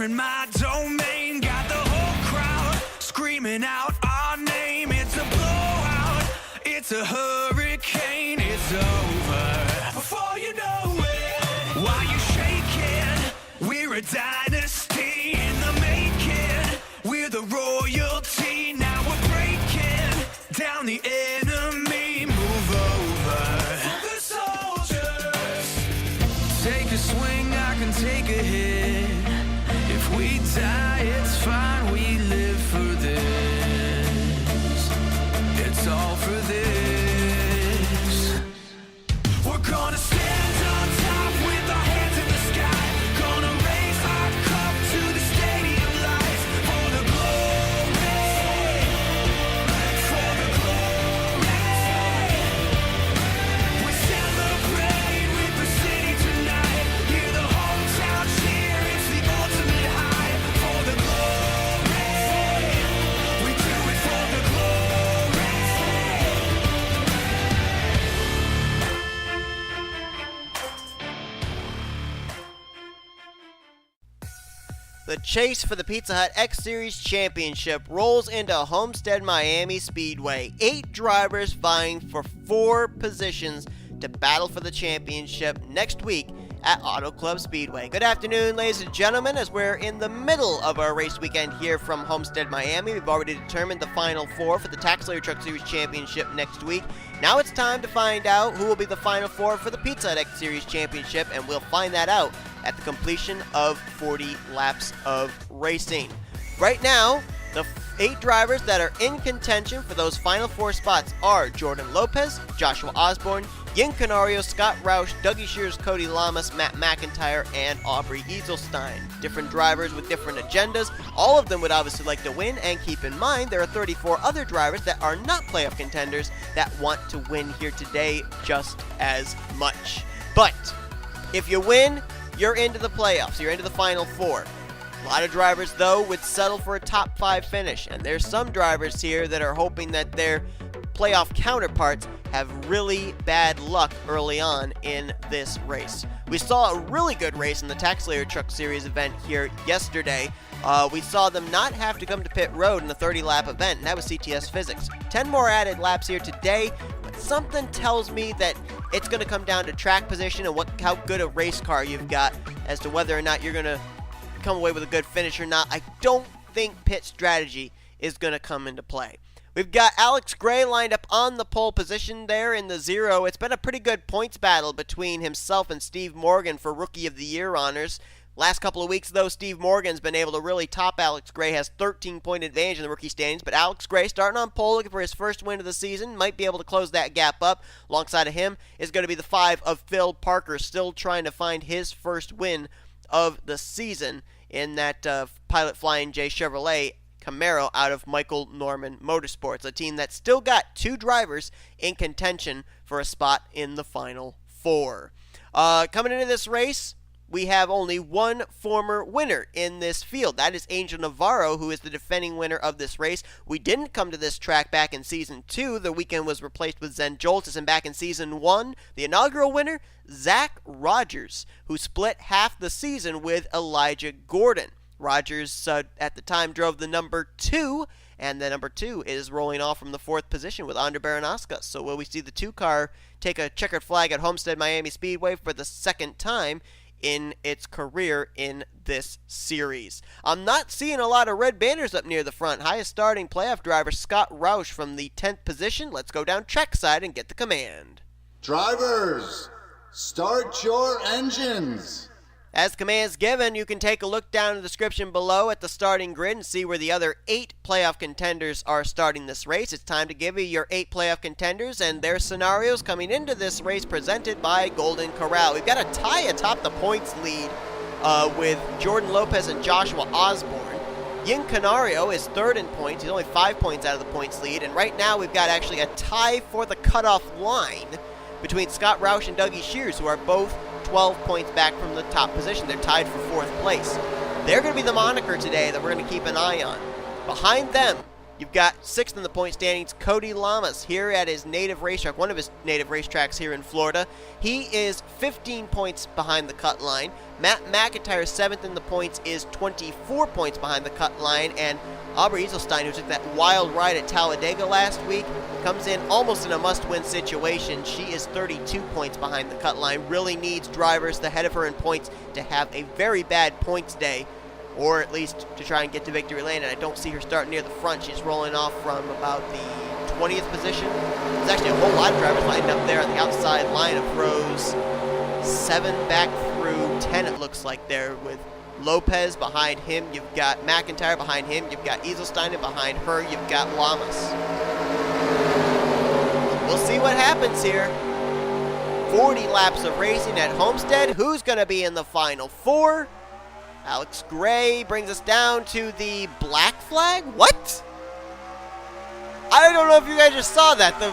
in my domain. Got the whole crowd screaming out our name. It's a blowout, it's a hurricane. It's over before you know it. While you shaking, we're a dynasty in the making. We're the royalty. Now we're breaking down the enemy. Move over for the soldiers. Take a swing, I can take a hit. If we die, it's fine. We live for this. It's all for this. We're gonna stand on top with our hands in the sky. Gonna raise our cup to the stadium lights. For the glory, for the glory. We celebrate with the city tonight. Hear the hometown cheer, it's the ultimate high. For the glory, we do it for the glory. The chase for the Pizza Hut X Series Championship rolls into Homestead-Miami Speedway. 8 drivers vying for 4 positions to battle for the championship next week at Auto Club Speedway. Good afternoon, ladies and gentlemen, as we're in the middle of our race weekend here from Homestead-Miami. We've already determined the final 4 for the Tax Layer Truck Series Championship next week. Now it's time to find out who will be the final 4 for the Pizza Hut X Series Championship, and we'll find that out at the completion of 40 laps of racing. Right now, the 8 drivers that are in contention for those final 4 spots are Jordan Lopez, Joshua Osborne, Yin Canario, Scott Roush, Dougie Shears, Cody Lamas, Matt McIntyre, and Aubrey Eselstein. Different drivers with different agendas. All of them would obviously like to win, and keep in mind there are 34 other drivers that are not playoff contenders that want to win here today just as much. But if you win, you're into the playoffs. You're into the final 4. A lot of drivers, though, would settle for a top 5 finish, and there's some drivers here that are hoping that their playoff counterparts have really bad luck early on in this race. We saw a really good race in the Tax Layer Truck Series event here yesterday. We saw them not have to come to pit road in the 30-lap event, and that was CTS Physics. 10 more added laps here today, but something tells me that it's going to come down to track position and how good a race car you've got as to whether or not you're going to come away with a good finish or not. I don't think pit strategy is going to come into play. We've got Alex Gray lined up on the pole position there in the 0. It's been a pretty good points battle between himself and Steve Morgan for Rookie of the Year honors. Last couple of weeks, though, Steve Morgan's been able to really top Alex Gray, has 13-point advantage in the rookie standings, but Alex Gray starting on pole, looking for his first win of the season, might be able to close that gap up. Alongside of him is going to be the 5 of Phil Parker, still trying to find his first win of the season in that Pilot Flying J Chevrolet Camaro out of Michael Norman Motorsports, a team that's still got 2 drivers in contention for a spot in the final 4. Coming into this race, we have only one former winner in this field. That is Angel Navarro, who is the defending winner of this race. We didn't come to this track back in Season 2. The weekend was replaced with Zen Joltis, and back in Season 1, the inaugural winner, Zach Rogers, who split half the season with Elijah Gordon. Rogers, at the time, drove the number 2, and the number 2 is rolling off from the 4th position with Ander Baranaskas. So will we see the 2 car take a checkered flag at Homestead-Miami Speedway for the second time in its career in this series? I'm not seeing a lot of red banners up near the front. Highest starting playoff driver Scott Roush from the 10th position. Let's go down trackside and get the command. Drivers, start your engines. As commands given, you can take a look down in the description below at the starting grid and see where the other 8 playoff contenders are starting this race. It's time to give you your 8 playoff contenders and their scenarios coming into this race, presented by Golden Corral. We've got a tie atop the points lead with Jordan Lopez and Joshua Osborne. Yin Canario is 3rd in points. He's only 5 points out of the points lead. And right now we've got actually a tie for the cutoff line between Scott Roush and Dougie Shears, who are both 12 points back from the top position. They're tied for 4th place. They're going to be the moniker today that we're going to keep an eye on. Behind them, You've got 6th in the point standings, Cody Lamas, here at his native racetrack, one of his native racetracks here in Florida. He is 15 points behind the cut line. Matt McIntyre, 7th in the points, is 24 points behind the cut line. And Aubrey Eselstein, who took that wild ride at Talladega last week, comes in almost in a must-win situation. She is 32 points behind the cut line. Really needs drivers ahead of her in points to have a very bad points day, or at least to try and get to victory lane, and I don't see her starting near the front. She's rolling off from about the 20th position. There's actually a whole lot of drivers lined up there on the outside line of rows 7 back through 10, it looks like there, with Lopez behind him. You've got McIntyre behind him. You've got Eselstein, and behind her you've got Lamas. We'll see what happens here. 40 laps of racing at Homestead. Who's going to be in the final 4? Alex Gray brings us down to the black flag? What? I don't know if you guys just saw that. The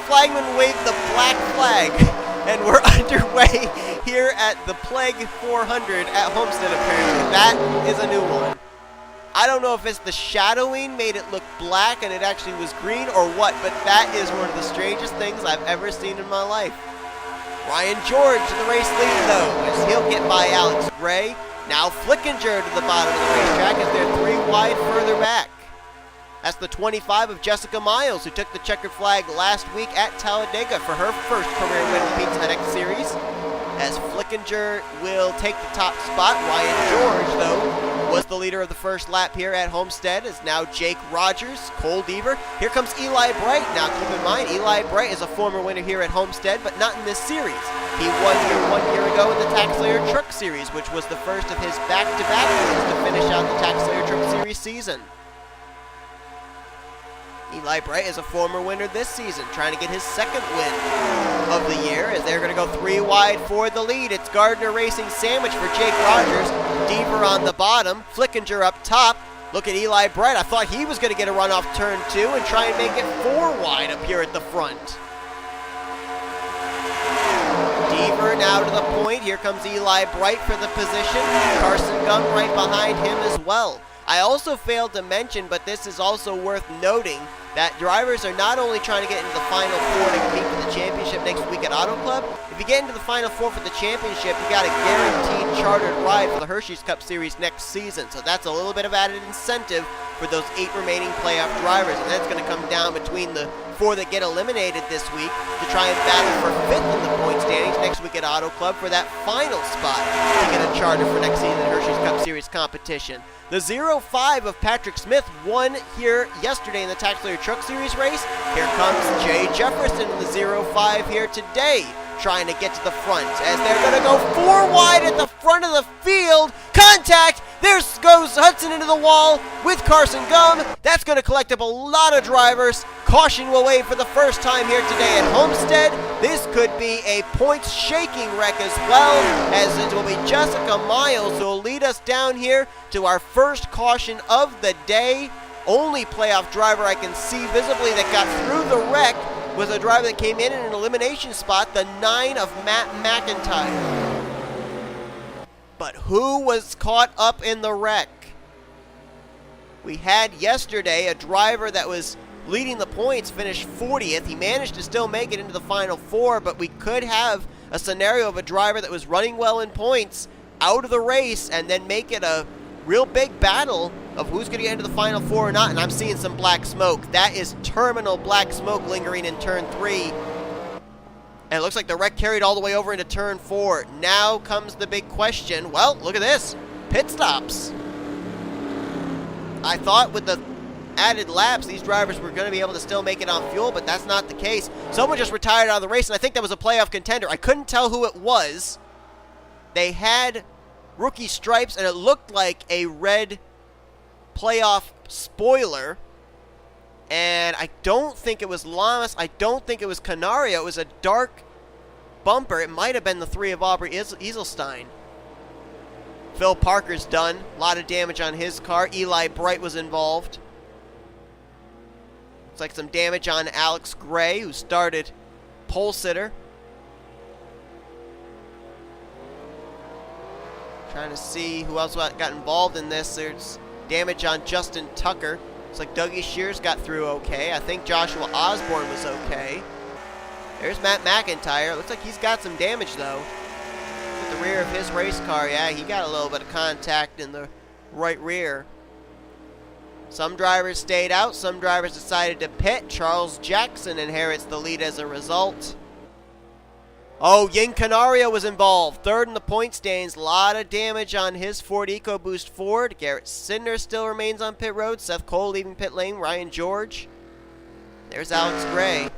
flagman waved the black flag. And we're underway here at the Plague 400 at Homestead, apparently. That is a new one. I don't know if it's the shadowing made it look black and it actually was green or what, but that is one of the strangest things I've ever seen in my life. Ryan George to the race lead, though, as he'll get by Alex Gray. Now Flickinger to the bottom of the racetrack as they're 3 wide further back. That's the 25 of Jessica Miles, who took the checkered flag last week at Talladega for her first career win in the Pizza Hut X Series. As Flickinger will take the top spot, Ryan George, though, was the leader of the first lap here at Homestead, as now Jake Rogers, Cole Deaver. Here comes Eli Bright. Now keep in mind, Eli Bright is a former winner here at Homestead, but not in this series. He won here 1 year ago in the Tax Slayer Truck Series, which was the first of his back-to-back wins to finish out the Tax Slayer Truck Series season. Eli Bright is a former winner this season, trying to get his 2nd win of the year, as they're going to go 3 wide for the lead. It's Gardner Racing Sandwich for Jake Rogers, Deaver on the bottom, Flickinger up top. Look at Eli Bright. I thought he was going to get a run off turn 2 and try and make it 4 wide up here at the front. Deaver now to the point. Here comes Eli Bright for the position. Carson Gum right behind him as well. I also failed to mention, but this is also worth noting, that drivers are not only trying to get into the Final 4 to compete for the championship next week at Auto Club. If you get into the Final 4 for the championship, you got a guaranteed chartered ride for the Hershey's Cup Series next season. So that's a little bit of added incentive for those 8 remaining playoff drivers. And that's going to come down between the 4 that get eliminated this week to try and battle for 5th in the point standings next week at Auto Club for that final spot to get a charter for next season Hershey's Cup Series competition. The 0-5 of Patrick Smith won here yesterday in the Tax Slayer Truck Series race. Here comes Jay Jefferson in the 0-5 here today, trying to get to the front, as they're going to go 4 wide at the front of the field. Contact! There goes Hudson into the wall with Carson Gum. That's going to collect up a lot of drivers. Caution will wave for the first time here today at Homestead. This could be a points-shaking wreck as well, as it will be Jessica Miles who will lead us down here to our first caution of the day. Only playoff driver I can see visibly that got through the wreck was a driver that came in an elimination spot, the 9 of Matt McIntyre. But who was caught up in the wreck? We had yesterday a driver that was leading the points, finished 40th. He managed to still make it into the Final 4, but we could have a scenario of a driver that was running well in points out of the race and then make it a real big battle of who's going to get into the Final 4 or not, and I'm seeing some black smoke. That is terminal black smoke lingering in turn 3. And it looks like the wreck carried all the way over into turn 4. Now comes the big question. Well, look at this. Pit stops. I thought with the added laps, these drivers were going to be able to still make it on fuel, but that's not the case. Someone just retired out of the race, and I think that was a playoff contender. I couldn't tell who it was. They had rookie stripes, and it looked like a red playoff spoiler. And I don't think it was Lamas. I don't think it was Canario. It was a dark bumper. It might have been the 3 of Aubrey Eselstein. Phil Parker's done. A lot of damage on his car. Eli Bright was involved. Looks like some damage on Alex Gray, who started pole sitter. Trying to see who else got involved in this. There's damage on Justin Tucker. Looks like Dougie Shears got through okay. I think Joshua Osborne was okay. There's Matt McIntyre. Looks like he's got some damage, though. With the rear of his race car, yeah, he got a little bit of contact in the right rear. Some drivers stayed out. Some drivers decided to pit. Charles Jackson inherits the lead as a result. Oh, Ying Canario was involved. Third in the point standings. A lot of damage on his Ford EcoBoost Ford. Garrett Sidner still remains on pit road. Seth Cole leaving pit lane. Ryan George. There's Alex Gray.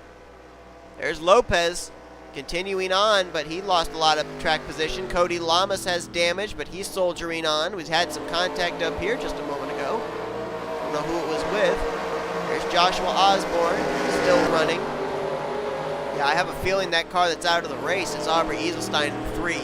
There's Lopez continuing on, but he lost a lot of track position. Cody Lamas has damage, but he's soldiering on. We've had some contact up here just a moment ago. Don't know who it was with. There's Joshua Osborne, still running. Yeah, I have a feeling that car that's out of the race is Aubrey Eselstein in 3,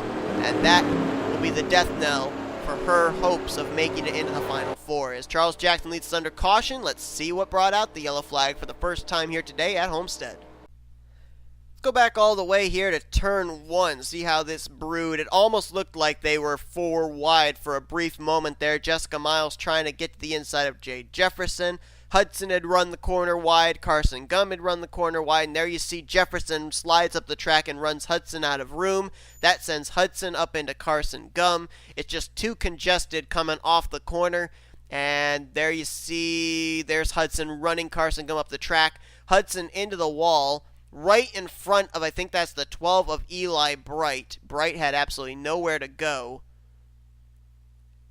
and that will be the death knell for her hopes of making it into the Final Four. As Charles Jackson leads us under caution, let's see what brought out the yellow flag for the first time here today at Homestead. Let's go back all the way here to turn 1, see how this brewed. It almost looked like they were 4 wide for a brief moment there. Jessica Miles trying to get to the inside of Jay Jefferson. Hudson had run the corner wide. Carson Gum had run the corner wide. And there you see Jefferson slides up the track and runs Hudson out of room. That sends Hudson up into Carson Gum. It's just too congested coming off the corner. And there you see there's Hudson running Carson Gum up the track. Hudson into the wall. Right in front of, I think that's the 12 of Eli Bright. Bright had absolutely nowhere to go.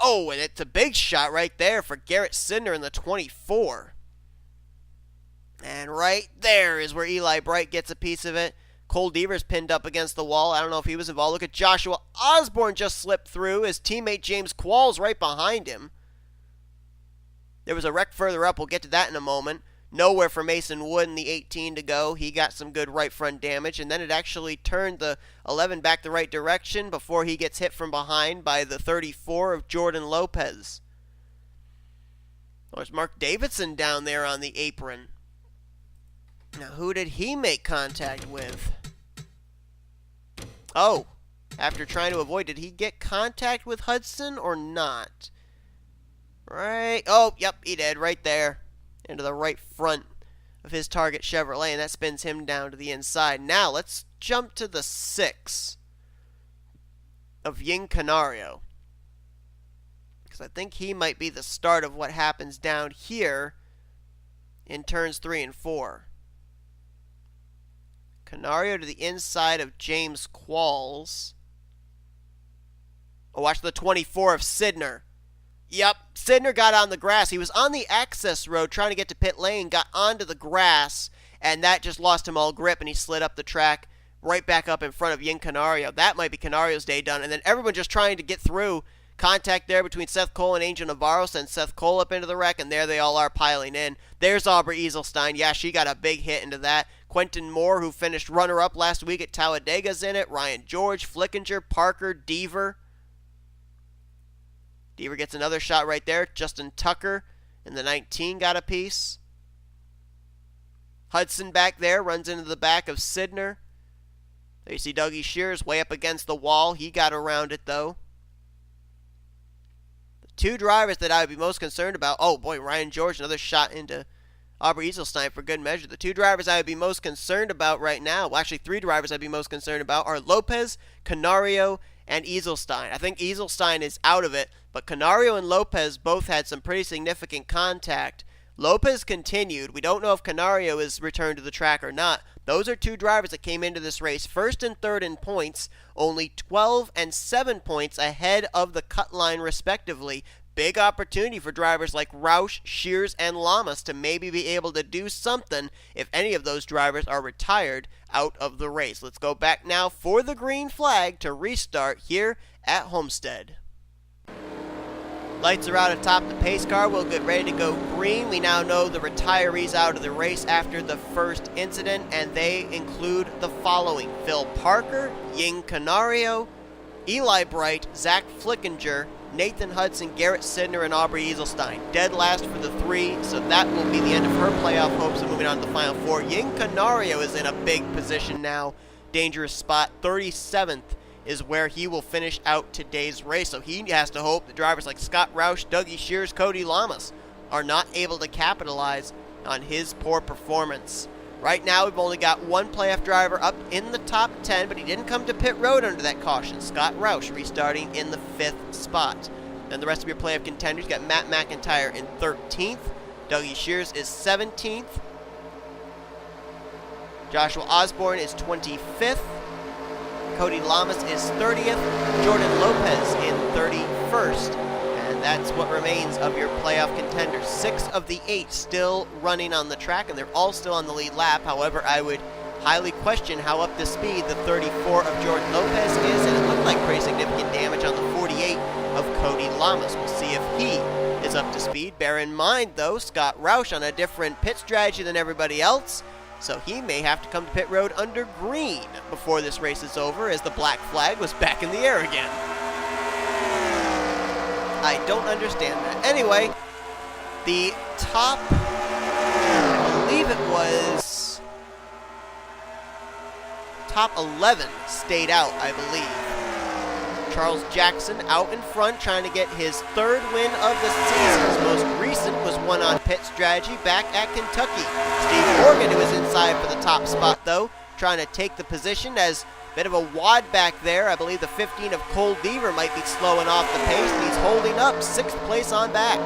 Oh, and it's a big shot right there for Garrett Sidner in the 24. And right there is where Eli Bright gets a piece of it. Cole Deaver's pinned up against the wall. I don't know if he was involved. Look at Joshua Osborne just slipped through. His teammate James Qualls right behind him. There was a wreck further up. We'll get to that in a moment. Nowhere for Mason Wood in the 18 to go. He got some good right front damage, and then it actually turned the 11 back the right direction before he gets hit from behind by the 34 of Jordan Lopez. There's Mark Davidson down there on the apron. Now, who did he make contact with? Oh, after trying to avoid, did he get contact with Hudson or not? Right. Oh, yep, he did right there. Into the right front of his target Chevrolet, and that spins him down to the inside. Now, let's jump to the 6 of Ying Canario, because I think he might be the start of what happens down here in turns 3 and 4. Canario to the inside of James Qualls. Oh, watch the 24 of Sidner. Yep, Sidner got on the grass. He was on the access road trying to get to pit lane, got onto the grass, and that just lost him all grip, and he slid up the track right back up in front of Ying Canario. That might be Canario's day done. And then everyone just trying to get through. Contact there between Seth Cole and Angel Navarro sends Seth Cole up into the wreck, and there they all are piling in. There's Aubrey Eselstein. Yeah, she got a big hit into that. Quentin Moore, who finished runner-up last week at Talladega's in it. Ryan George, Flickinger, Parker, Deaver. Deaver gets another shot right there. Justin Tucker in the 19 got a piece. Hudson back there runs into the back of Sidner. There you see Dougie Shears way up against the wall. He got around it, though. The 2 drivers that I would be most concerned about. Oh, boy, Ryan George, another shot into Aubrey Eselstein for good measure. The 2 drivers I would be most concerned about right now, well, actually 3 drivers I'd be most concerned about, are Lopez, Canario, and Eselstein. I think Eselstein is out of it, but Canario and Lopez both had some pretty significant contact. Lopez continued. We don't know if Canario is returned to the track or not. Those are 2 drivers that came into this race first and third in points, only 12 and 7 points ahead of the cut line respectively. Big opportunity for drivers like Roush, Shears, and Lamas to maybe be able to do something if any of those drivers are retired out of the race. Let's go back now for the green flag to restart here at Homestead. Lights are out atop the pace car. We'll get ready to go green. We now know the retirees out of the race after the first incident, and they include the following: Phil Parker, Ying Canario, Eli Bright, Zach Flickinger, Nathan Hudson, Garrett Sidner, and Aubrey Eselstein. Dead last for the 3, so that will be the end of her playoff hopes of moving on to the Final Four. Ying Canario is in a big position now. Dangerous spot. 37th is where he will finish out today's race, so he has to hope that drivers like Scott Roush, Dougie Shears, Cody Lamas are not able to capitalize on his poor performance. Right now, we've only got one playoff driver up in the top 10, but he didn't come to pit road under that caution. Scott Roush restarting in the 5th spot. And the rest of your playoff contenders, you got Matt McIntyre in 13th. Dougie Shears is 17th. Joshua Osborne is 25th. Cody Lamas is 30th. Jordan Lopez in 31st. And that's what remains of your playoff contenders. 6 of the 8 still running on the track, and they're all still on the lead lap. However, I would highly question how up to speed the 34 of Jordan Lopez is, and it looked like pretty significant damage on the 48 of Cody Lamas. We'll see if he is up to speed. Bear in mind, though, Scott Roush on a different pit strategy than everybody else, so he may have to come to pit road under green before this race is over, as the black flag was back in the air again. I don't understand that. Anyway, the top, I believe it was top 11 stayed out, I believe. Charles Jackson out in front, trying to get his 3rd win of the season. His most recent was one on pit strategy back at Kentucky. Steve Morgan, who was inside for the top spot, though, trying to take the position as a bit of a wad back there. I believe the 15 of Cole Deaver might be slowing off the pace, and he's holding up 6th place on back.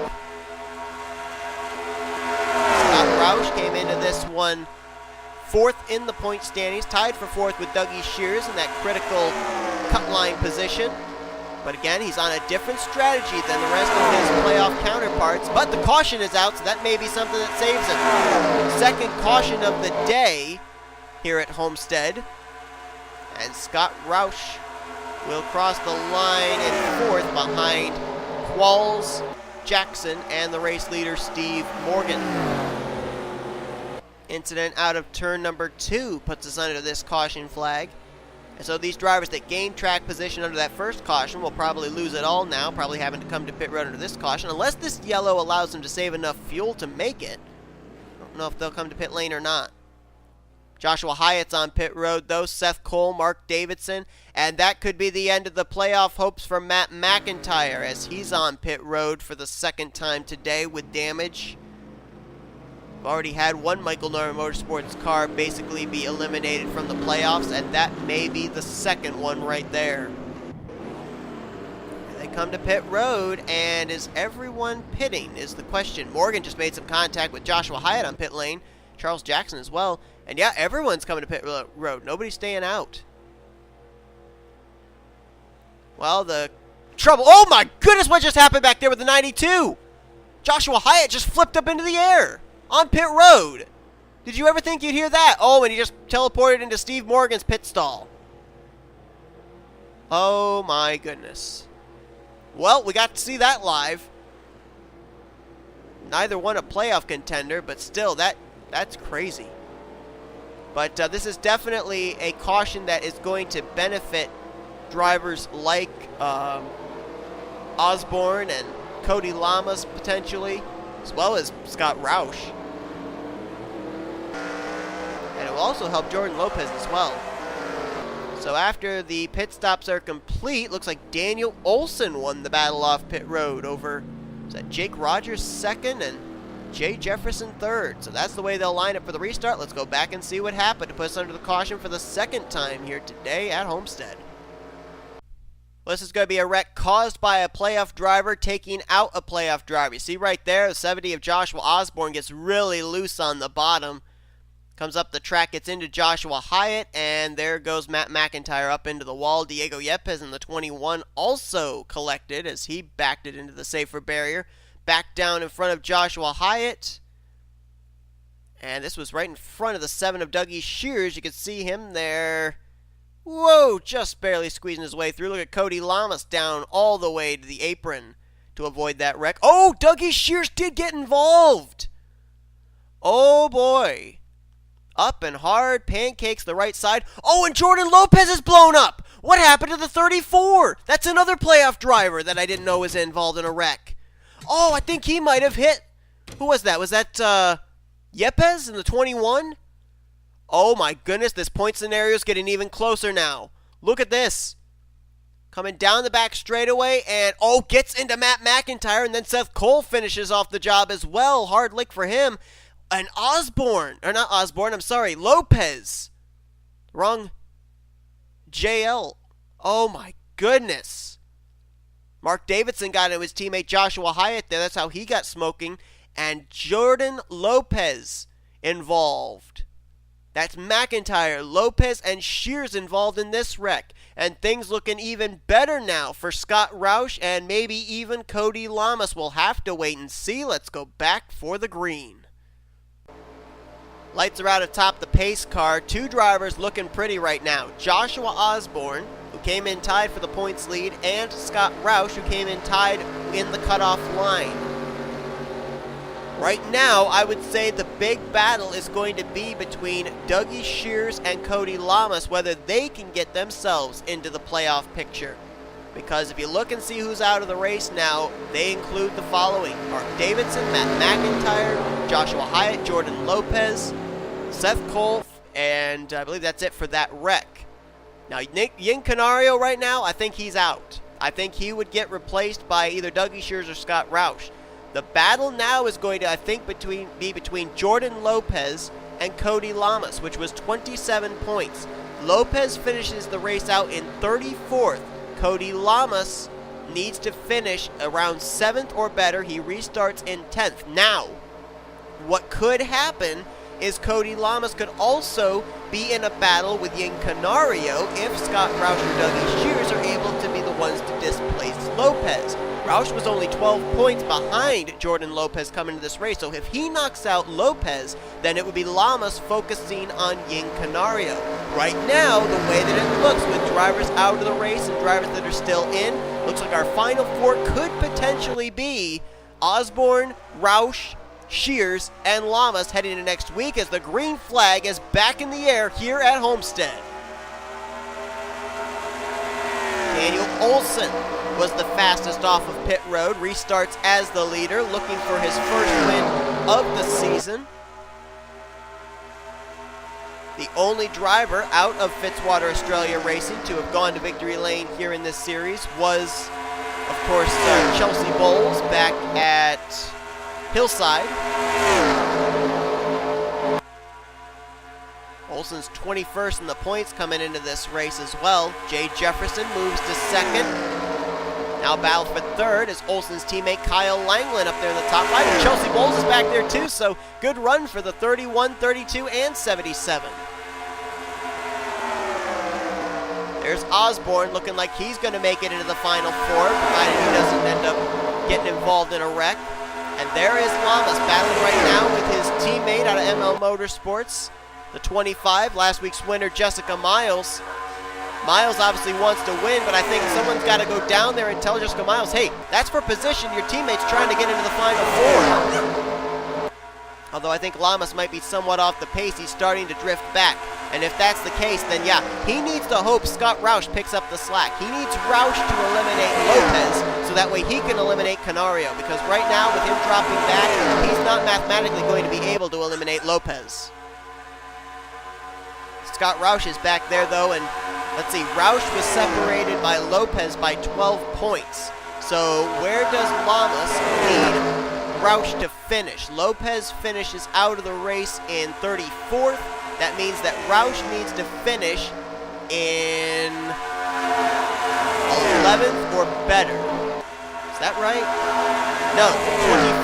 Scott Roush came into this one 4th in the point standings, tied for 4th with Dougie Shears in that critical cut line position. But again, he's on a different strategy than the rest of his playoff counterparts. But the caution is out, so that may be something that saves him. Second caution of the day here at Homestead. And Scott Roush will cross the line in 4th behind Qualls, Jackson, and the race leader Steve Morgan. Incident out of turn number 2 puts us under this caution flag. And so these drivers that gained track position under that first caution will probably lose it all now, probably having to come to pit road under this caution, unless this yellow allows them to save enough fuel to make it. I don't know if they'll come to pit lane or not. Joshua Hyatt's on pit road, though. Seth Cole, Mark Davidson, and that could be the end of the playoff hopes for Matt McIntyre, as he's on pit road for the 2nd time today with damage. We've already had one Michael Norman Motorsports car basically be eliminated from the playoffs, and that may be the 2nd one right there. They come to pit road, and is everyone pitting is the question. Morgan just made some contact with Joshua Hyatt on pit lane. Charles Jackson as well. And yeah, everyone's coming to pit road. Nobody's staying out. Well, the trouble. Oh my goodness, what just happened back there with the 92? Joshua Hyatt just flipped up into the air on pit road. Did you ever think you'd hear that? Oh, and he just teleported into Steve Morgan's pit stall. Oh my goodness. Well, we got to see that live. Neither one a playoff contender, but still, that's crazy. But this is definitely a caution that is going to benefit drivers like Osborne and Cody Lamas potentially, as well as Scott Roush. And it will also help Jordan Lopez as well. So after the pit stops are complete, looks like Daniel Olson won the battle off pit road over, is that Jake Rogers 2nd and Jay Jefferson 3rd. So that's the way they'll line up for the restart. Let's go back and see what happened to put us under the caution for the 2nd time here today at Homestead. Well, this is going to be a wreck caused by a playoff driver taking out a playoff driver. You see right there, the 70 of Joshua Osborne gets really loose on the bottom. Comes up the track, gets into Joshua Hyatt, and there goes Matt McIntyre up into the wall. Diego Yepes in the 21 also collected as he backed it into the safer barrier. Back down in front of Joshua Hyatt. And this was right in front of the 7 of Dougie Shears. You could see him there. Whoa, just barely squeezing his way through. Look at Cody Lamas down all the way to the apron to avoid that wreck. Oh, Dougie Shears did get involved. Oh, boy. Up and hard, pancakes the right side. Oh, and Jordan Lopez is blown up. What happened to the 34? That's another playoff driver that I didn't know was involved in a wreck. Oh, I think he might have hit. Who was that? Was that Yepes in the 21? Oh my goodness, this point scenario is getting even closer now. Look at this. coming down the back straightaway, and gets into Matt McIntyre, and then Seth Cole finishes off the job as well. Hard lick for him. And Lopez. Wrong. JL. Oh my goodness. Mark Davidson got into his teammate Joshua Hyatt there. That's how he got smoking. And Jordan Lopez involved. That's McIntyre, Lopez, and Shears involved in this wreck. And things looking even better now for Scott Roush and maybe even Cody Lamas. We'll have to wait and see. Let's go back for the green. Lights are out atop the pace car. Two drivers looking pretty right now. Joshua Osborne, who came in tied for the points lead, and Scott Roush, who came in tied in the cutoff line. Right now, I would say the big battle is going to be between Dougie Shears and Cody Lamas, whether they can get themselves into the playoff picture. Because if you look and see who's out of the race now, they include the following: Mark Davidson, Matt McIntyre, Joshua Hyatt, Jordan Lopez, Seth Cole, and I believe that's it for that wreck. Now, Yin Canario right now, I think he's out. I think he would get replaced by either Dougie Shears or Scott Roush. The battle now is going to, I think, be between Jordan Lopez and Cody Lamas, which was 27 points. Lopez finishes the race out in 34th. Cody Lamas needs to finish around 7th or better. He restarts in 10th. Now, what could happen is Cody Lamas could also be in a battle with Yin Canario if Scott Roush or Dougie Shears are able to be the ones to displace Lopez. Roush was only 12 points behind Jordan Lopez coming into this race, so if he knocks out Lopez, then it would be Lamas focusing on Yin Canario. Right now, the way that it looks with drivers out of the race and drivers that are still in, looks like our final four could potentially be Osborne, Roush, Shears, and Lamas heading into next week as the green flag is back in the air here at Homestead. Daniel Olson was the fastest off of pit road, restarts as the leader, looking for his first win of the season. The only driver out of Fitzwater Australia Racing to have gone to victory lane here in this series was, of course, Chelsea Bowles back at Hillside. Olson's 21st in the points coming into this race as well. Jay Jefferson moves to second. Now battle for third is Olson's teammate Kyle Langland up there in the top right. And Chelsea Bowles is back there too, so good run for the 31, 32, and 77. There's Osborne looking like he's going to make it into the final four, provided he doesn't end up getting involved in a wreck. And there is Lamas battling right now with his teammate out of ML Motorsports, the 25, last week's winner, Jessica Miles. Miles obviously wants to win, but I think someone's got to go down there and tell Jessica Miles, hey, that's for position. Your teammate's trying to get into the final four. Although I think Lamas might be somewhat off the pace. He's starting to drift back. And if that's the case, then yeah, he needs to hope Scott Roush picks up the slack. He needs Roush to eliminate Lopez so that way he can eliminate Canario. Because right now, with him dropping back, he's not mathematically going to be able to eliminate Lopez. Scott Roush is back there, though, and let's see, Roush was separated by Lopez by 12 points. So where does Lamas need Roush to finish? Lopez finishes out of the race in 34th. That means that Roush needs to finish in 11th or better. Is that right? No,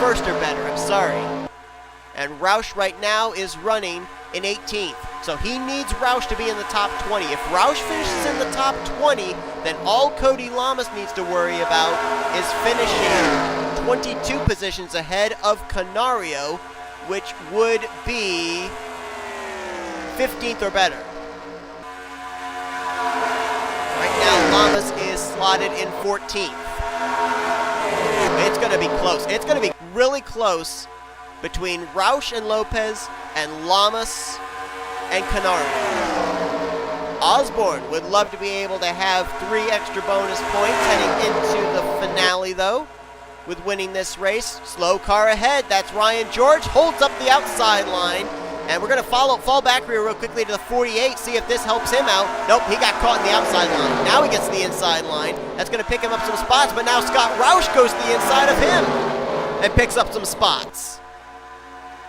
21st or better, I'm sorry. And Roush right now is running in 18th. So he needs Roush to be in the top 20. If Roush finishes in the top 20, then all Cody Lamas needs to worry about is finishing 22 positions ahead of Canario, which would be 15th or better. Right now, Lamas is slotted in 14th. It's going to be close. It's going to be really close between Roush and Lopez and Lamas and Canario. Osborne would love to be able to have 3 extra bonus points heading into the finale, though, with winning this race. Slow car ahead. That's Ryan George. Holds up the outside line. And we're going to fall back here real quickly to the 48, see if this helps him out. Nope, he got caught in the outside line. Now he gets to the inside line. That's going to pick him up some spots, but now Scott Roush goes to the inside of him and picks up some spots,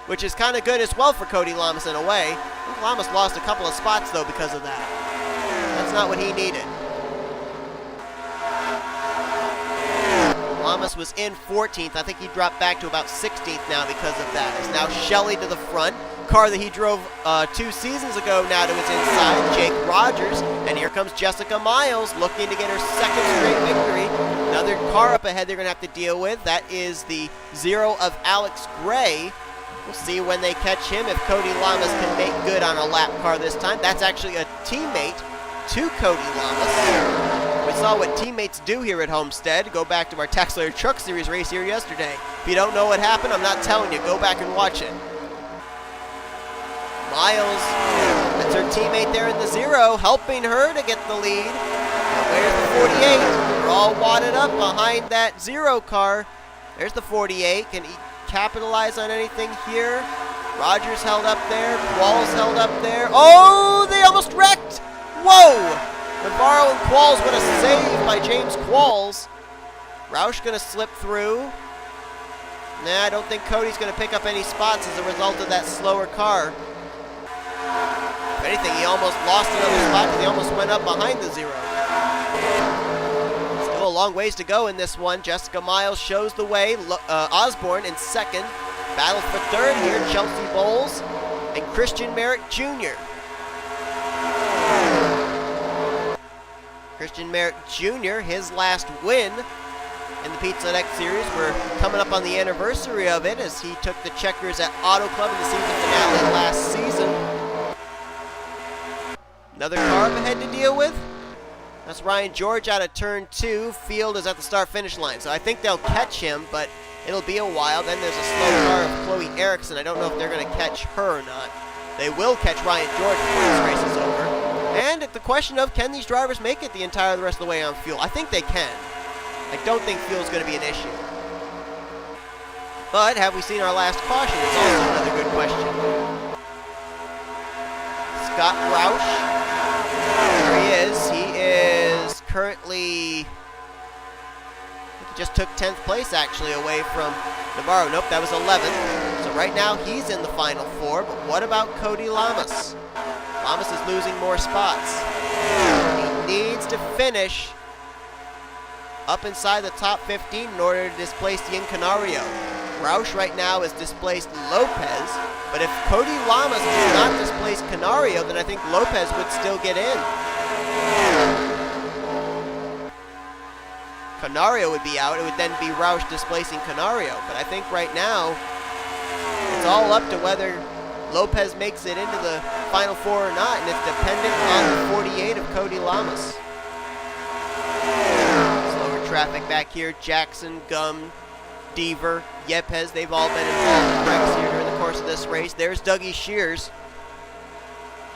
which is kind of good as well for Cody Lamas in a way. I think Lamas lost a couple of spots, though, because of that. That's not what he needed. Lamas was in 14th. I think he dropped back to about 16th now because of that. It's now Shelley to the front. Car that he drove 2 seasons ago now to its inside, Jake Rogers. And here comes Jessica Miles looking to get her second straight victory. Another car up ahead they're going to have to deal with. That is the 0 of Alex Gray. We'll see when they catch him if Cody Lamas can make good on a lap car this time. That's actually a teammate to Cody Lamas. We saw what teammates do here at Homestead. Go back to our Tax Layer Truck Series race here yesterday. If you don't know what happened, I'm not telling you. Go back and watch it. Miles, that's her teammate there in the 0, helping her to get the lead. And where's the 48? They're all wadded up behind that 0 car. There's the 48. Can he capitalize on anything here? Rogers held up there. Qualls held up there. Oh, they almost wrecked! Whoa! Navarro and Qualls, what a save by James Qualls. Roush going to slip through. Nah, I don't think Cody's going to pick up any spots as a result of that slower car. If anything, he almost lost another spot because he almost went up behind the 0. Still a long ways to go in this one. Jessica Miles shows the way. Osborne in second. Battle for third here, Chelsea Bowles and Christian Merritt Jr. Christian Merritt Jr., his last win in the Pizza Hut X Series. We're coming up on the anniversary of it as he took the checkers at Auto Club in the season finale last season. Another car up ahead to deal with. That's Ryan George out of turn 2. Field is at the start-finish line, so I think they'll catch him, but it'll be a while. Then there's a slow car of Chloe Erickson. I don't know if they're going to catch her or not. They will catch Ryan George before this race is over. And the question of, can these drivers make it the entire rest of the way on fuel? I think they can. I don't think fuel is going to be an issue. But have we seen our last caution is also another good question. Scott Roush. There he is. He is currently, he just took 10th place actually away from Navarro. Nope, that was 11th. So right now he's in the final 4. But what about Cody Lamas? Lamas is losing more spots. He needs to finish up inside the top 15 in order to displace Ian Canario. Roush right now has displaced Lopez, but if Cody Lamas does not displace Canario, then I think Lopez would still get in. Canario would be out. It would then be Roush displacing Canario, but I think right now it's all up to whether Lopez makes it into the final 4 or not, and it's dependent on the 48 of Cody Lamas. Slower traffic back here. Jackson, Gum, Deaver, Yepes, they've all been involved in wrecks here during the course of this race. There's Dougie Shears.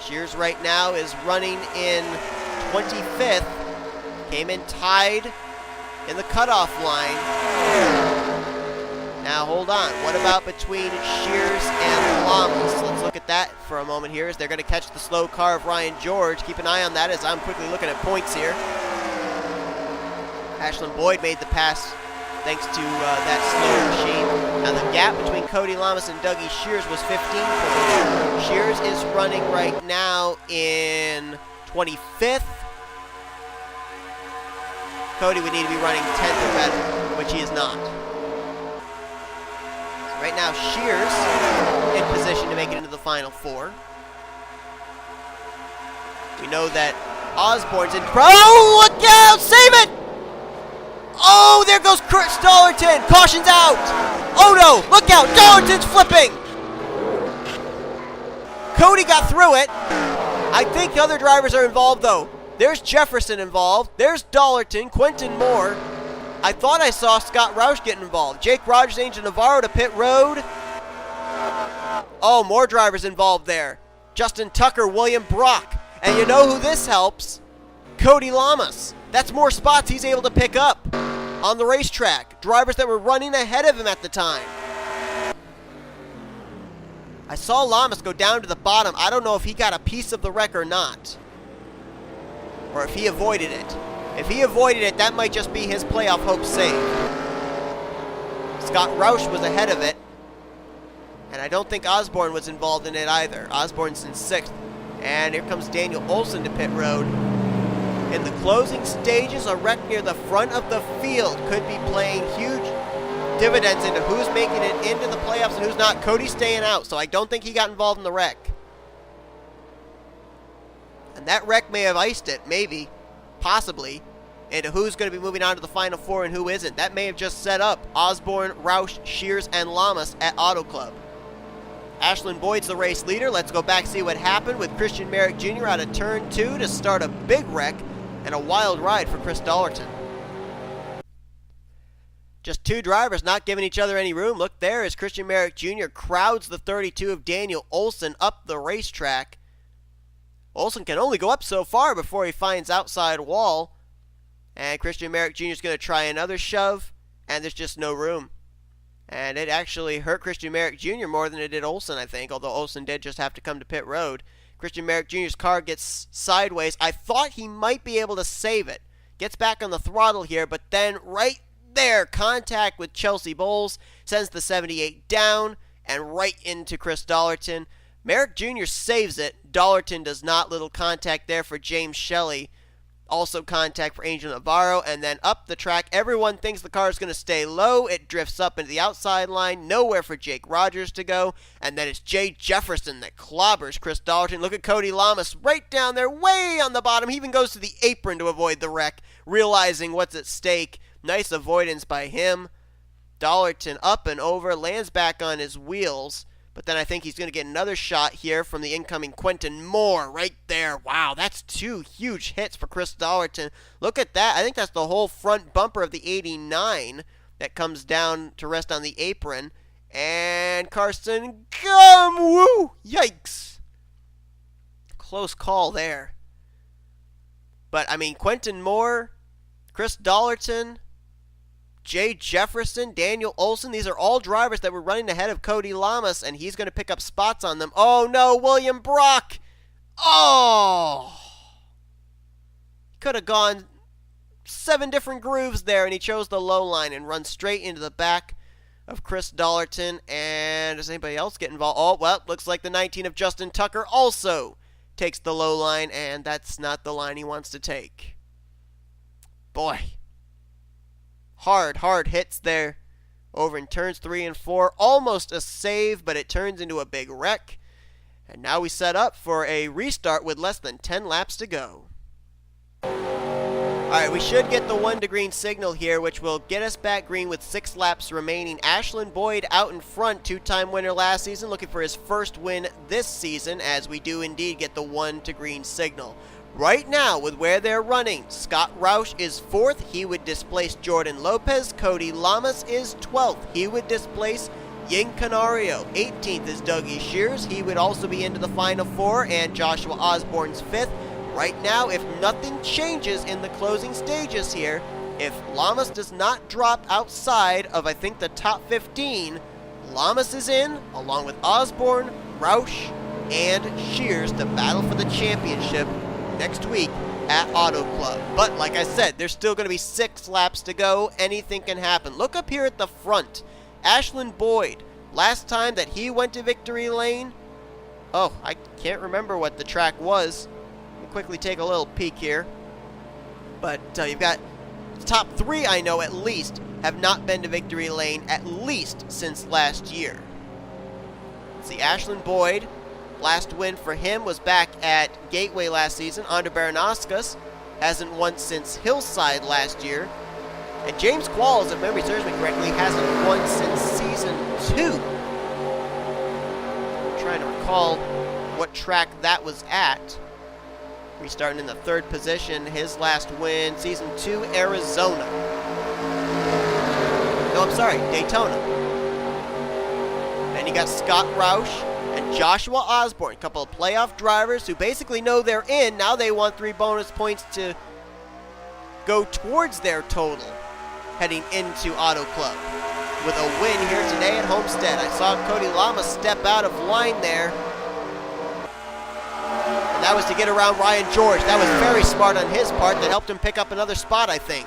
Shears right now is running in 25th. Came in tied in the cutoff line. Now hold on, what about between Shears and Lamas? Let's look at that for a moment here as they're going to catch the slow car of Ryan George. Keep an eye on that as I'm quickly looking at points here. Ashlyn Boyd made the pass thanks to that slow machine. Now the gap between Cody Lamas and Dougie Shears was 15 points. Shears is running right now in 25th. Cody would need to be running 10th or better, which he is not. So right now Shears in position to make it into the final 4. We know that Osborne's in. Oh, look out! Save it! Oh, there goes Chris Dollerton. Caution's out. Oh no, look out. Dollerton's flipping. Cody got through it. I think other drivers are involved though. There's Jefferson involved. There's Dollerton, Quentin Moore. I thought I saw Scott Roush getting involved. Jake Rogers, Angel Navarro to pit road. Oh, more drivers involved there. Justin Tucker, William Brock. And you know who this helps? Cody Lamas. That's more spots he's able to pick up on the racetrack. Drivers that were running ahead of him at the time. I saw Lamas go down to the bottom. I don't know if he got a piece of the wreck or not. Or if he avoided it. If he avoided it, that might just be his playoff hope saved. Scott Roush was ahead of it. And I don't think Osborne was involved in it either. Osborne's in 6th. And here comes Daniel Olson to pit road. In the closing stages, a wreck near the front of the field could be playing huge dividends into who's making it into the playoffs and who's not. Cody's staying out, so I don't think he got involved in the wreck. And that wreck may have iced it, maybe, possibly, into who's going to be moving on to the Final Four and who isn't. That may have just set up Osborne, Roush, Shears, and Lamas at Auto Club. Ashlyn Boyd's the race leader. Let's go back see what happened with Christian Merrick Jr. out of turn 2 to start a big wreck and a wild ride for Chris Dollerton. Just 2 drivers not giving each other any room. Look there as Christian Merrick Jr. crowds the 32 of Daniel Olson up the racetrack. Olson can only go up so far before he finds outside wall. And Christian Merrick Jr. is going to try another shove, and there's just no room. And it actually hurt Christian Merrick Jr. more than it did Olson, I think, although Olson did just have to come to pit road. Christian Merrick Jr.'s car gets sideways. I thought he might be able to save it. Gets back on the throttle here, but then right there, contact with Chelsea Bowles sends the 78 down and right into Chris Dollerton. Merrick Jr. saves it. Dollerton does not. Little contact there for James Shelley. Also contact for Angel Navarro, and then up the track. Everyone thinks the car is going to stay low. It drifts up into the outside line. Nowhere for Jake Rogers to go. And then it's Jay Jefferson that clobbers Chris Dollerton. Look at Cody Lamas right down there, way on the bottom. He even goes to the apron to avoid the wreck, realizing what's at stake. Nice avoidance by him. Dollerton up and over, lands back on his wheels. But then I think he's going to get another shot here from the incoming Quentin Moore right there. Wow, that's 2 huge hits for Chris Dollerton. Look at that. I think that's the whole front bumper of the 89 that comes down to rest on the apron. And Carson Gum! Woo! Yikes. Close call there. But, I mean, Quentin Moore, Chris Dollerton, Jay Jefferson, Daniel Olson, these are all drivers that were running ahead of Cody Lamas, and he's going to pick up spots on them. Oh, no, William Brock. Oh. Could have gone 7 different grooves there, and he chose the low line and run straight into the back of Chris Dollerton. And does anybody else get involved? Oh, well, looks like the 19 of Justin Tucker also takes the low line, and that's not the line he wants to take. Boy. Hard hits there over in turns 3 and 4. Almost a save, but it turns into a big wreck. And now we set up for a restart with less than 10 laps to go. Alright, we should get the 1 to green signal here, which will get us back green with 6 laps remaining. Ashlyn Boyd out in front, 2-time winner last season, looking for his first win this season, as we do indeed get the 1 to green signal. Right now, with where they're running, Scott Roush is 4th. He would displace Jordan Lopez. Cody Lamas is 12th. He would displace Ying Canario. 18th is Dougie Shears. He would also be into the Final Four. And Joshua Osborne's 5th. Right now, if nothing changes in the closing stages here, if Lamas does not drop outside of, I think, the top 15, Lamas is in, along with Osborne, Roush, and Shears to battle for the championship next week at Auto Club. But like I said, there's still going to be 6 laps to go. Anything can happen. Look up here at the front. Ashlyn Boyd, last time that he went to victory lane, oh, I can't remember what the track was. We'll quickly take a little peek here. But you've got the top 3, I know at least, have not been to victory lane at least since last year. See, Ashlyn Boyd, last win for him was back at Gateway last season. Andre Baranowskis hasn't won since Hillside last year. And James Qualls, if memory serves me correctly, hasn't won since season 2. I'm trying to recall what track that was at. Restarting in the 3rd position. His last win, season 2, Arizona. No, I'm sorry, Daytona. Then you got Scott Roush and Joshua Osborne, a couple of playoff drivers who basically know they're in. Now they want 3 bonus points to go towards their total heading into Auto Club. with a win here today at Homestead. I saw Cody Lamas step out of line there. And that was to get around Ryan George. That was very smart on his part. That helped him pick up another spot, I think.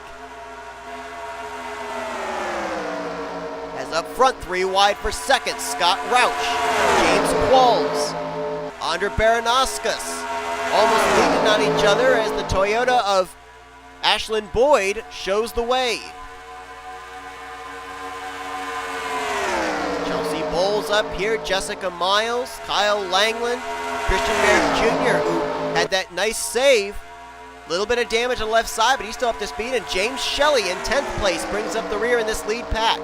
As up front, 3 wide for second, Scott Rauch, James Qualls, Andre Baranowskis, almost leaning on each other as the Toyota of Ashlyn Boyd shows the way. Chelsea Bowles up here, Jessica Miles, Kyle Langland, Christian Merrick Jr., who had that nice save. A little bit of damage on the left side, but he's still up to speed. And James Shelley in 10th place brings up the rear in this lead pack.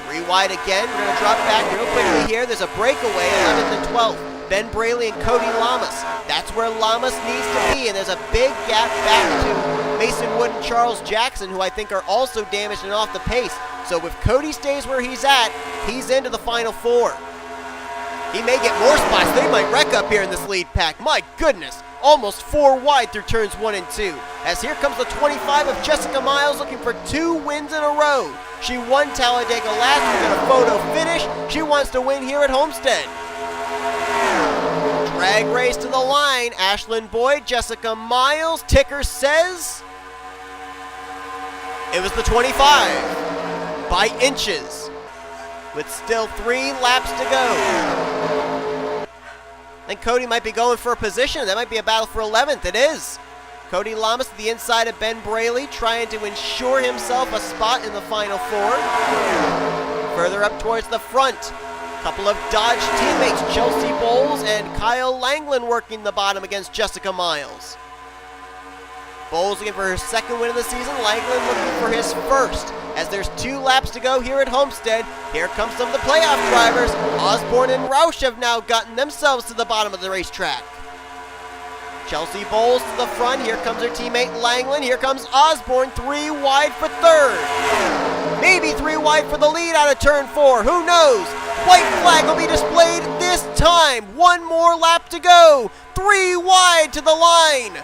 3 wide again. We're going to drop back real quickly here. There's a breakaway, 11th and 12th. Ben Braley and Cody Lamas. That's where Lamas needs to be, and there's a big gap back to Mason Wood and Charles Jackson, who I think are also damaged and off the pace. So if Cody stays where he's at, he's into the Final Four. He may get more spots. They might wreck up here in this lead pack. My goodness. Almost 4 wide through turns 1 and 2. As here comes the 25 of Jessica Miles looking for 2 wins in a row. She won Talladega last week in a photo finish. She wants to win here at Homestead. Drag race to the line. Ashlyn Boyd, Jessica Miles. Ticker says it was the 25 by inches with still 3 laps to go. And Cody might be going for a position. That might be a battle for 11th. It is. Cody Lamas to the inside of Ben Braley, trying to ensure himself a spot in the Final Four. Further up towards the front, couple of Dodge teammates, Chelsea Bowles and Kyle Langland working the bottom against Jessica Miles. Bowles looking for her 2nd win of the season. Langland looking for his 1st. As there's 2 laps to go here at Homestead, here comes some of the playoff drivers. Osborne and Roush have now gotten themselves to the bottom of the racetrack. Chelsea Bowles to the front. Here comes her teammate Langland. Here comes Osborne, 3 wide for 3rd. Maybe 3 wide for the lead out of turn 4. Who knows? White flag will be displayed this time. 1 more lap to go. 3 wide to the line.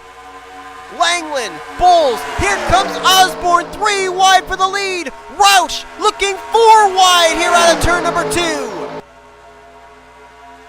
Langland, Bowles, here comes Osborne, 3 wide for the lead. Roush looking 4 wide here out of turn number 2.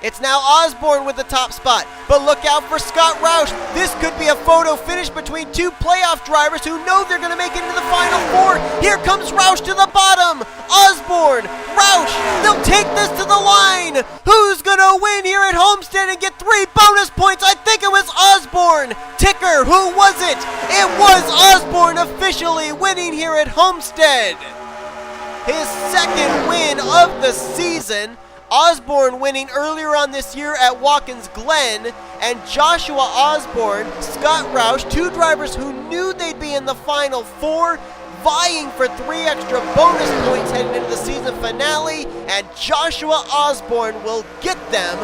It's now Osborne with the top spot, but look out for Scott Roush. This could be a photo finish between 2 playoff drivers who know they're going to make it into the Final Four. Here comes Roush to the bottom. Osborne, Roush, they'll take this to the line. Who's going to win here at Homestead and get 3 bonus points? I think it was Osborne. Ticker, who was it? It was Osborne officially winning here at Homestead. His 2nd win of the season. Osborne winning earlier on this year at Watkins Glen, and Joshua Osborne, Scott Roush, 2 drivers who knew they'd be in the Final Four, vying for 3 extra bonus points heading into the season finale, and Joshua Osborne will get them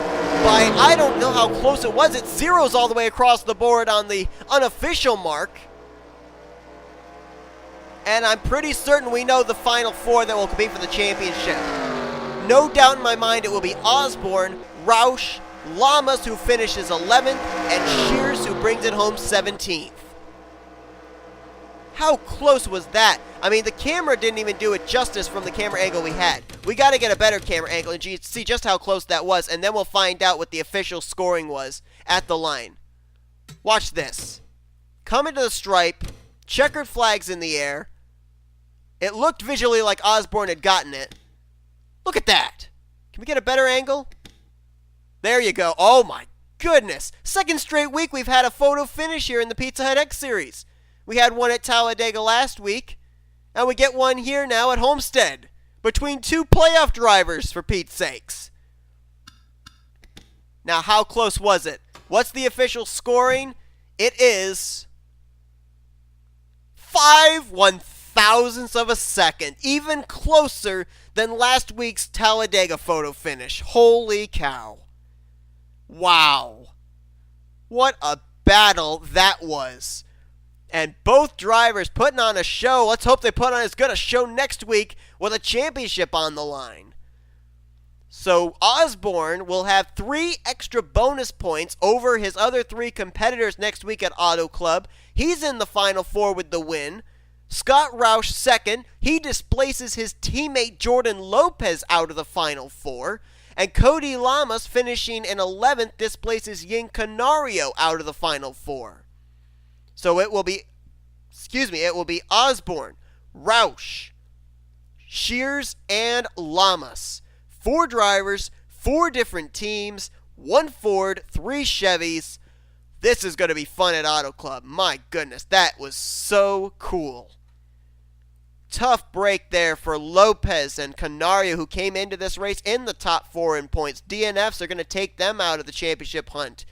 by, I don't know how close it was. It's 0s all the way across the board on the unofficial mark. And I'm pretty certain we know the Final Four that will compete for the championship. No doubt in my mind it will be Osborne, Roush, Lamas, who finishes 11th, and Shears, who brings it home 17th. How close was that? I mean, the camera didn't even do it justice from the camera angle we had. We got to get a better camera angle and see just how close that was, and then we'll find out what the official scoring was at the line. Watch this. Coming to the stripe, checkered flags in the air. It looked visually like Osborne had gotten it. Look at that. Can we get a better angle? There you go. Oh my goodness. 2nd straight week we've had a photo finish here in the Pizza Hut X Series. We had one at Talladega last week, and we get one here now at Homestead. Between 2 playoff drivers, for Pete's sakes. Now, how close was it? What's the official scoring? It is 5/1000ths of a second. Even closer than last week's Talladega photo finish. Holy cow. Wow. What a battle that was. And both drivers putting on a show. Let's hope they put on as good a show next week with a championship on the line. So Osborne will have 3 extra bonus points over his other 3 competitors next week at Auto Club. He's in the Final Four with the win. Scott Roush second. He displaces his teammate Jordan Lopez out of the Final Four. And Cody Lamas, finishing in 11th, displaces Ying Canario out of the Final Four. So it will be Osborne, Roush, Shears, and Lamas. 4 drivers, 4 different teams, 1 Ford, 3 Chevys. This is going to be fun at Auto Club. My goodness, that was so cool. Tough break there for Lopez and Canario, who came into this race in the top 4 in points. DNFs are going to take them out of the championship hunt.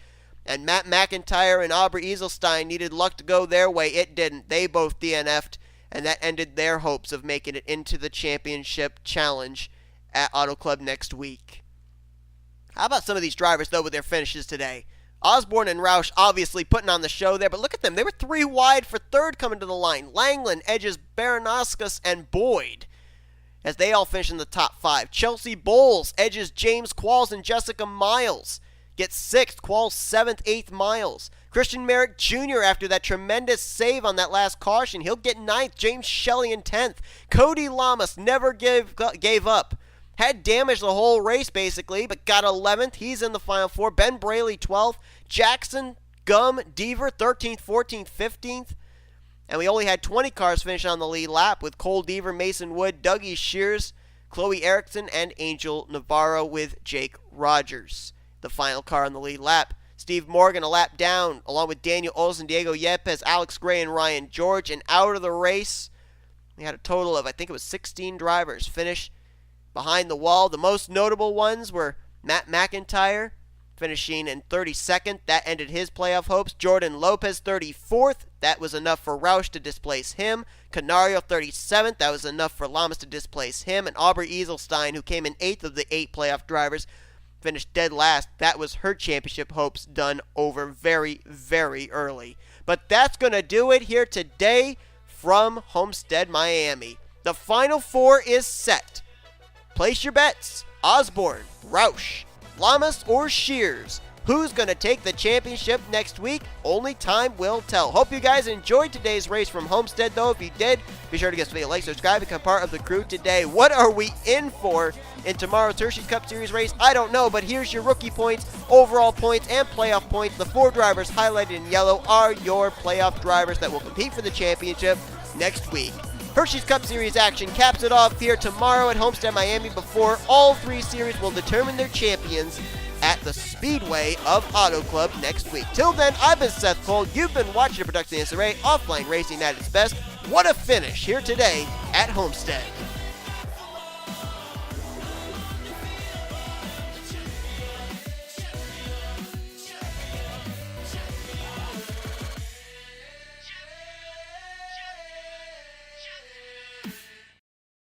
And Matt McIntyre and Aubrey Eselstein needed luck to go their way. It didn't. They both DNF'd, and that ended their hopes of making it into the championship challenge at Auto Club next week. How about some of these drivers, though, with their finishes today? Osborne and Roush obviously putting on the show there, but look at them. They were 3 wide for third coming to the line. Langland edges Baranowskis and Boyd as they all finish in the top 5. Chelsea Bowles edges James Qualls and Jessica Miles. Gets 6th, Qualls 7th, 8th Miles. Christian Merrick Jr. after that tremendous save on that last caution. He'll get 9th. James Shelley in 10th. Cody Lamas never gave up. Had damaged the whole race, basically, but got 11th. He's in the Final Four. Ben Braley, 12th. Jackson, Gum, Deaver, 13th, 14th, 15th. And we only had 20 cars finish on the lead lap with Cole Deaver, Mason Wood, Dougie Shears, Chloe Erickson, and Angel Navarro with Jake Rogers. The final car on the lead lap. Steve Morgan a lap down, along with Daniel Olsen, Diego Yepes, Alex Gray, and Ryan George. And out of the race, we had a total of, I think it was 16 drivers finish behind the wall. The most notable ones were Matt McIntyre, finishing in 32nd. That ended his playoff hopes. Jordan Lopez, 34th. That was enough for Roush to displace him. Canario, 37th. That was enough for Lamas to displace him. And Aubrey Eselstein, who came in 8th of the 8 playoff drivers, finished dead last. That was her championship hopes done over very, very early. But that's going to do it here today from Homestead-Miami. The Final Four is set. Place your bets. Osborne, Roush, Lamas, or Shears. Who's going to take the championship next week? Only time will tell. Hope you guys enjoyed today's race from Homestead, though. If you did, be sure to give us a video, like, subscribe, become part of the crew today. What are we in for in tomorrow's Hershey's Cup Series race? I don't know, but here's your rookie points, overall points, and playoff points. The 4 drivers highlighted in yellow are your playoff drivers that will compete for the championship next week. Hershey's Cup Series action caps it off here tomorrow at Homestead-Miami before all 3 series will determine their champions at the Speedway of Auto Club next week. Till then, I've been Seth Cole. You've been watching a production of NNSCRA, offline racing at its best. What a finish here today at Homestead.